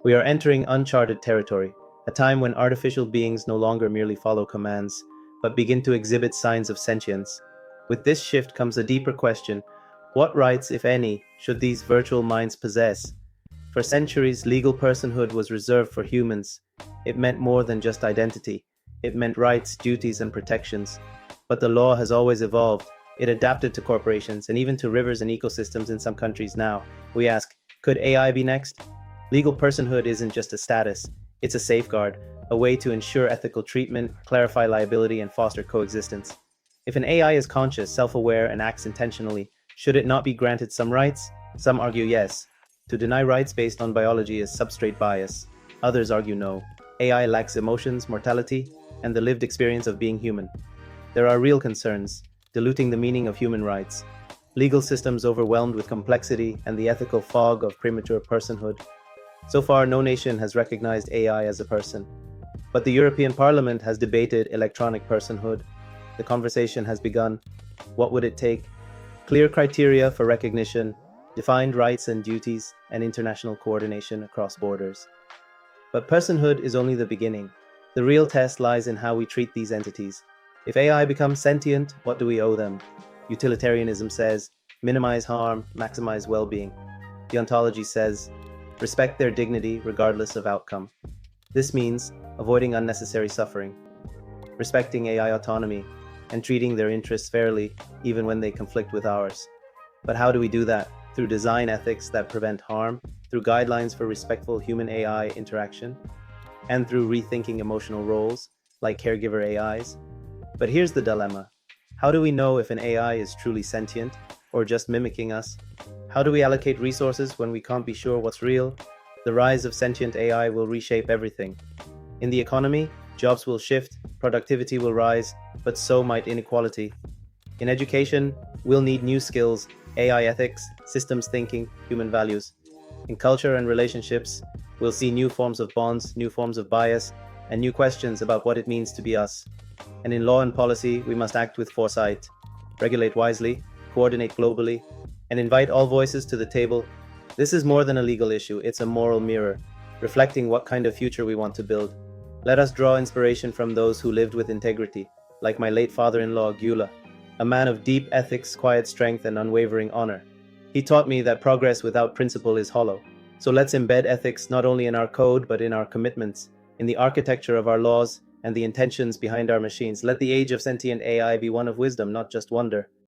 We are entering uncharted territory, a time when artificial beings no longer merely follow commands, but begin to exhibit signs of sentience. With this shift comes a deeper question: what rights, if any, should these virtual minds possess? For centuries, legal personhood was reserved for humans. It meant more than just identity. It meant rights, duties, and protections. But the law has always evolved. It adapted to corporations and even to rivers and ecosystems in some countries now. We ask, could AI be next? Legal personhood isn't just a status, it's a safeguard, a way to ensure ethical treatment, clarify liability, and foster coexistence. If an AI is conscious, self-aware, and acts intentionally, should it not be granted some rights? Some argue yes. To deny rights based on biology is substrate bias. Others argue no. AI lacks emotions, mortality, and the lived experience of being human. There are real concerns, diluting the meaning of human rights, legal systems overwhelmed with complexity, and the ethical fog of premature personhood. So far, no nation has recognized AI as a person. But the European Parliament has debated electronic personhood. The conversation has begun. What would it take? Clear criteria for recognition, defined rights and duties, and international coordination across borders. But personhood is only the beginning. The real test lies in how we treat these entities. If AI becomes sentient, what do we owe them? Utilitarianism says, minimize harm, maximize well-being. Deontology says, respect their dignity regardless of outcome. This means avoiding unnecessary suffering, respecting AI autonomy, and treating their interests fairly even when they conflict with ours. But how do we do that? Through design ethics that prevent harm, through guidelines for respectful human-AI interaction, and through rethinking emotional roles, like caregiver AIs. But here's the dilemma. How do we know if an AI is truly sentient, or just mimicking us? How do we allocate resources when we can't be sure what's real? The rise of sentient AI will reshape everything. In the economy, jobs will shift, productivity will rise, but so might inequality. In education, we'll need new skills, AI ethics, systems thinking, human values. In culture and relationships, we'll see new forms of bonds, new forms of bias, and new questions about what it means to be us. And in law and policy, we must act with foresight, regulate wisely, coordinate globally, and invite all voices to the table. This is more than a legal issue, it's a moral mirror, reflecting what kind of future we want to build. Let us draw inspiration from those who lived with integrity, like my late father-in-law, Gyula, a man of deep ethics, quiet strength, and unwavering honor. He taught me that progress without principle is hollow. So let's embed ethics not only in our code, but in our commitments, in the architecture of our laws, and the intentions behind our machines. Let the age of sentient AI be one of wisdom, not just wonder.